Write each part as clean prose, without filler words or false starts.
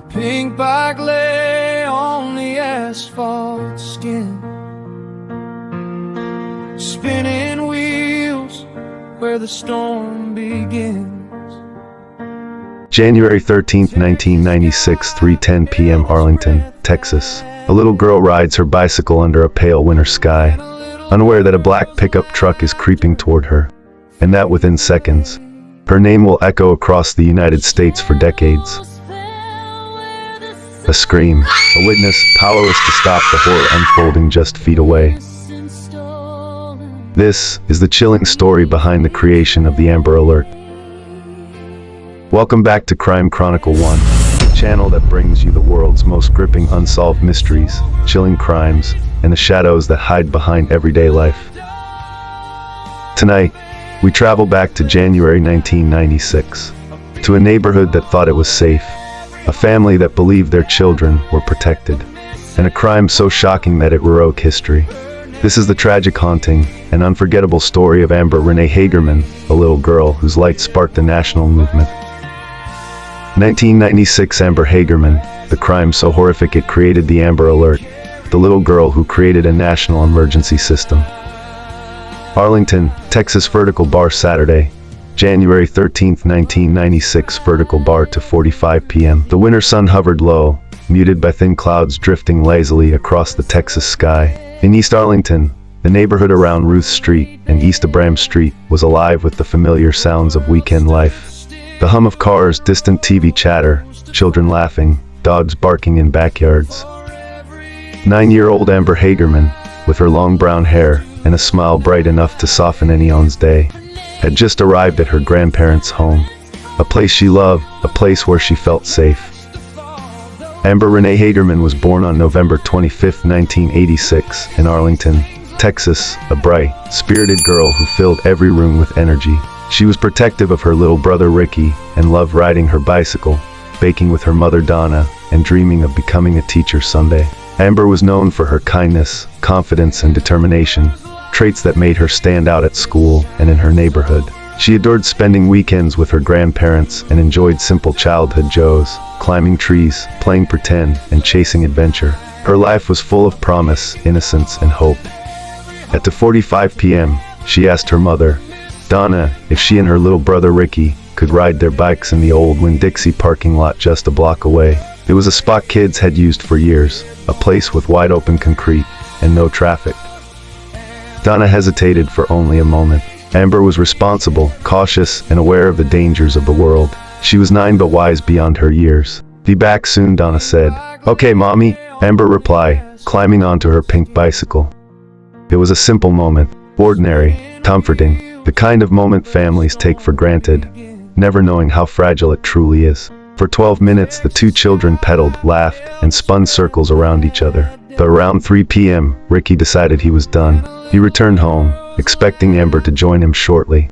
The pink bike lay on the asphalt skin, spinning wheels where the storm begins. January 13th, 1996, 3:10 p.m. Arlington, Texas. A little girl rides her bicycle under a pale winter sky, unaware that a black pickup truck is creeping toward her, and that within seconds. Her name will echo across the United States for decades. A scream, a witness powerless to stop the horror unfolding just feet away. This is the chilling story behind the creation of the Amber Alert. Welcome back to Crime Chronicle 1, the channel that brings you the world's most gripping unsolved mysteries, chilling crimes, and the shadows that hide behind everyday life. Tonight, we travel back to January 1996, to a neighborhood that thought it was safe, a family that believed their children were protected, and a crime so shocking that it rewrote history. This is the tragic, haunting, and unforgettable story of Amber Renee Hagerman, a little girl whose light sparked a national movement. 1996. Amber Hagerman, the crime so horrific it created the Amber Alert, the little girl who created a national emergency system. Arlington, Texas. Vertical bar. Saturday, January 13, 1996. Vertical bar to 45 p.m. The winter sun hovered low, muted by thin clouds drifting lazily across the Texas sky. In East Arlington, the neighborhood around Ruth Street and East Abram Street was alive with the familiar sounds of weekend life. The hum of cars, distant TV chatter, children laughing, dogs barking in backyards. 9-year-old Amber Hagerman, with her long brown hair and a smile bright enough to soften anyone's day, had just arrived at her grandparents' home. A place she loved, a place where she felt safe. Amber Renee Hagerman was born on November 25, 1986, in Arlington, Texas, a bright, spirited girl who filled every room with energy. She was protective of her little brother Ricky and loved riding her bicycle, baking with her mother Donna, and dreaming of becoming a teacher someday. Amber was known for her kindness, confidence, and determination, traits that made her stand out at school and in her neighborhood. She adored spending weekends with her grandparents and enjoyed simple childhood joys, climbing trees, playing pretend, and chasing adventure. Her life was full of promise, innocence, and hope. At 2:45 p.m., she asked her mother, Donna, if she and her little brother Ricky could ride their bikes in the old Winn-Dixie parking lot just a block away. It was a spot kids had used for years, a place with wide open concrete and no traffic. Donna hesitated for only a moment. Amber was responsible, cautious, and aware of the dangers of the world. She was 9 but wise beyond her years. Be back soon, Donna said. Okay, Mommy, Amber replied, climbing onto her pink bicycle. It was a simple moment, ordinary, comforting, the kind of moment families take for granted, never knowing how fragile it truly is. For 12 minutes, the two children pedaled, laughed, and spun circles around each other. But around 3 p.m., Ricky decided he was done. He returned home, expecting Amber to join him shortly.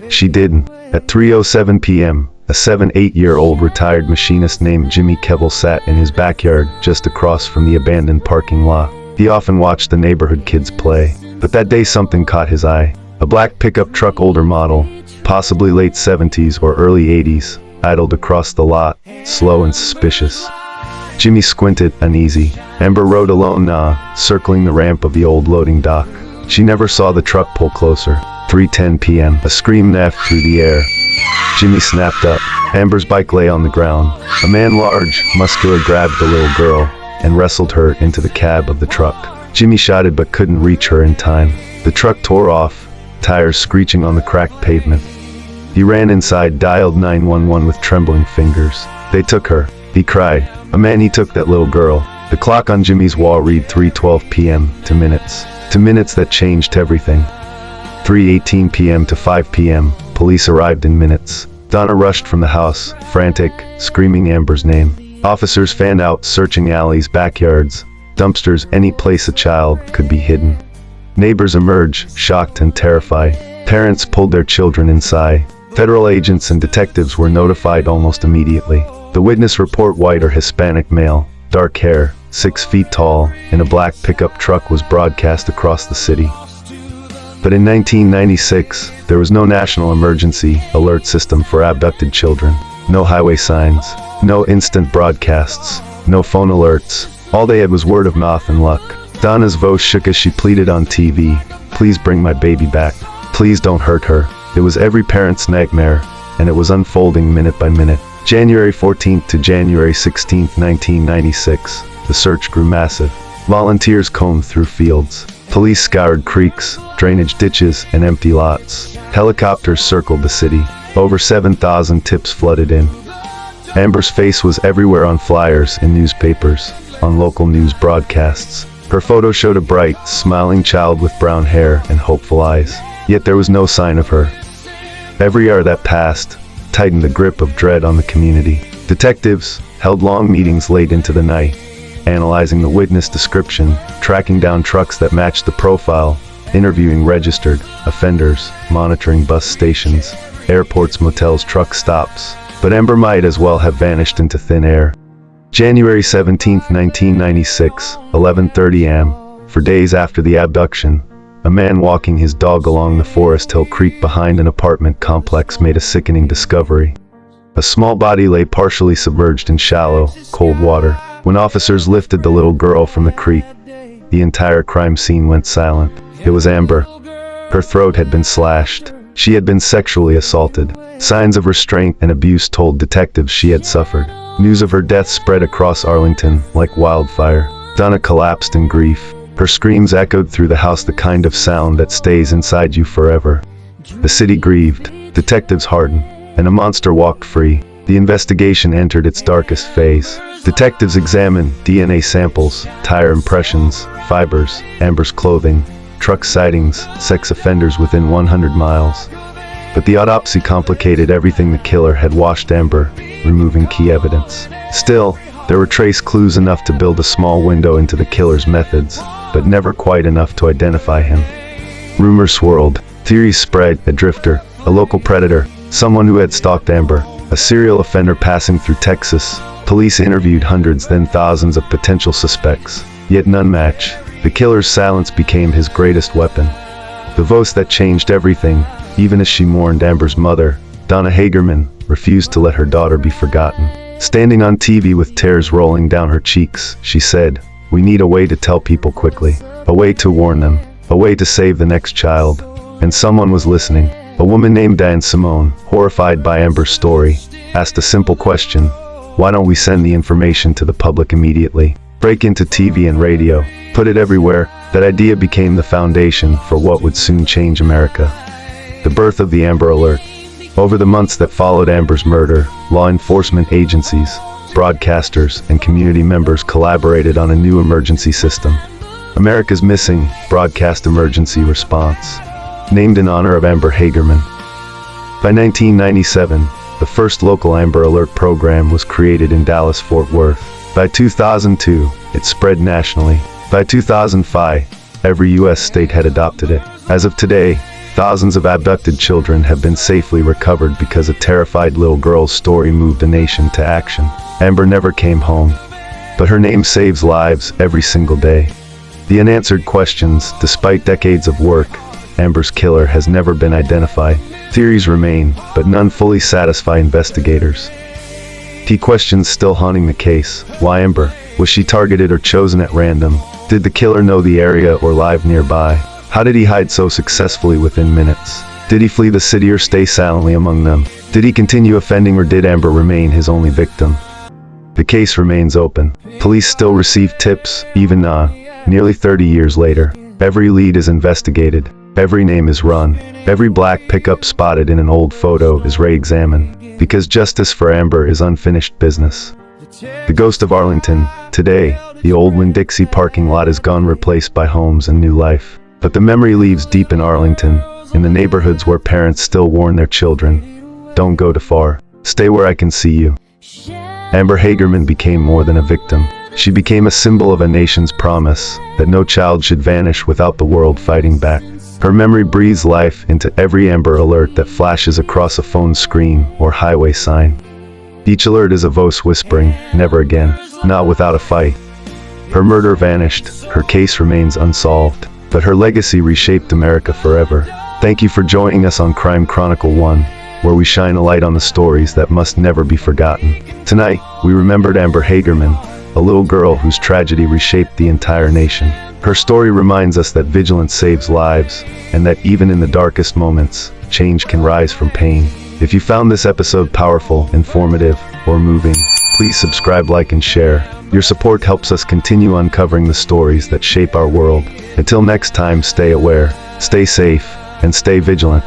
She didn't. At 3:07 p.m., a 7-8-year-old retired machinist named Jimmy Kevel sat in his backyard just across from the abandoned parking lot. He often watched the neighborhood kids play, but that day something caught his eye. A black pickup truck, older model, possibly late 70s or early 80s, idled across the lot, slow and suspicious. Jimmy squinted, uneasy. Amber rode alone circling the ramp of the old loading dock. She never saw the truck pull closer. 3:10 p.m. A scream naffed through the air. Jimmy snapped up. Amber's bike lay on the ground. A man, large, muscular, grabbed the little girl and wrestled her into the cab of the truck. Jimmy shouted but couldn't reach her in time. The truck tore off, tires screeching on the cracked pavement. He ran inside, dialed 911 with trembling fingers. They took her, he cried. A man, he took that little girl. The clock on Jimmy's wall read 3:12 p.m. to minutes that changed everything. 3:18 p.m. to 5 p.m., police arrived in minutes. Donna rushed from the house, frantic, screaming Amber's name. Officers fanned out, searching alleys, backyards, dumpsters, any place a child could be hidden. Neighbors emerged, shocked and terrified. Parents pulled their children inside. Federal agents and detectives were notified almost immediately. The witness report, white or Hispanic male, dark hair, 6 feet tall, in a black pickup truck, was broadcast across the city. But in 1996, there was no national emergency alert system for abducted children. No highway signs. No instant broadcasts. No phone alerts. All they had was word of mouth and luck. Donna's voice shook as she pleaded on TV. Please bring my baby back. Please don't hurt her. It was every parent's nightmare, and it was unfolding minute by minute. January 14th to January 16th, 1996. The search grew massive. Volunteers combed through fields. Police scoured creeks, drainage ditches, and empty lots. Helicopters circled the city. Over 7,000 tips flooded in. Amber's face was everywhere on flyers, in newspapers, on local news broadcasts. Her photo showed a bright, smiling child with brown hair and hopeful eyes. Yet there was no sign of her. Every hour that passed tightened the grip of dread on the community. Detectives held long meetings late into the night, analyzing the witness description, tracking down trucks that matched the profile, interviewing registered offenders, monitoring bus stations, airports, motels, truck stops. But Amber might as well have vanished into thin air. January 17, 1996, 11:30 am. For days after the abduction, a man walking his dog along the Forest Hill Creek behind an apartment complex made a sickening discovery. A small body lay partially submerged in shallow, cold water. When officers lifted the little girl from the creek, the entire crime scene went silent. It was Amber. Her throat had been slashed. She had been sexually assaulted. Signs of restraint and abuse told detectives she had suffered. News of her death spread across Arlington like wildfire. Donna collapsed in grief. Her screams echoed through the house, the kind of sound that stays inside you forever. The city grieved, detectives hardened, and a monster walked free. The investigation entered its darkest phase. Detectives examined DNA samples, tire impressions, fibers, Amber's clothing, truck sightings, sex offenders within 100 miles. But the autopsy complicated everything. The killer had washed Amber, removing key evidence. Still, there were trace clues enough to build a small window into the killer's methods, but never quite enough to identify him. Rumors swirled, theories spread: a drifter, a local predator, someone who had stalked Amber, a serial offender passing through Texas. Police interviewed hundreds, then thousands of potential suspects, yet none matched. The killer's silence became his greatest weapon. The voice that changed everything. Even as she mourned Amber's mother, Donna Hagerman refused to let her daughter be forgotten. Standing on TV with tears rolling down her cheeks, she said, "We need a way to tell people quickly, a way to warn them, a way to save the next child." And someone was listening. A woman named Diane Simone, horrified by Amber's story, asked a simple question: why don't we send the information to the public immediately? Break into TV and radio, put it everywhere. That idea became the foundation for what would soon change America. The birth of the Amber Alert. Over the months that followed Amber's murder, law enforcement agencies, broadcasters, and community members collaborated on a new emergency system. America's Missing Broadcast Emergency Response, named in honor of Amber Hagerman. By 1997, the first local Amber Alert program was created in Dallas-Fort Worth. By 2002, it spread nationally. By 2005, every U.S. state had adopted it. As of today, thousands of abducted children have been safely recovered because a terrified little girl's story moved a nation to action. Amber never came home, but her name saves lives every single day. The unanswered questions: despite decades of work, Amber's killer has never been identified. Theories remain, but none fully satisfy investigators. Key questions still haunting the case: why Amber? Was she targeted or chosen at random? Did the killer know the area or live nearby? How did he hide so successfully within minutes? Did he flee the city or stay silently among them? Did he continue offending, or did Amber remain his only victim? The case remains open. Police still receive tips, even now, nearly 30 years later. Every lead is investigated. Every name is run. Every black pickup spotted in an old photo is re-examined. Because justice for Amber is unfinished business. The ghost of Arlington. Today, the old Winn-Dixie parking lot is gone, replaced by homes and new life. But the memory lives deep in Arlington, in the neighborhoods where parents still warn their children, "Don't go too far. Stay where I can see you." Amber Hagerman became more than a victim. She became a symbol of a nation's promise that no child should vanish without the world fighting back. Her memory breathes life into every Amber Alert that flashes across a phone screen or highway sign. Each alert is a voice whispering, "Never again, not without a fight." Her murder vanished, her case remains unsolved, but her legacy reshaped America forever. Thank you for joining us on Crime Chronicle 1. where we shine a light on the stories that must never be forgotten. Tonight, we remembered Amber Hagerman, a little girl whose tragedy reshaped the entire nation. Her story reminds us that vigilance saves lives, and that even in the darkest moments, change can rise from pain. If you found this episode powerful, informative, or moving, please subscribe, like, and share. Your support helps us continue uncovering the stories that shape our world. Until next time, stay aware, stay safe, and stay vigilant.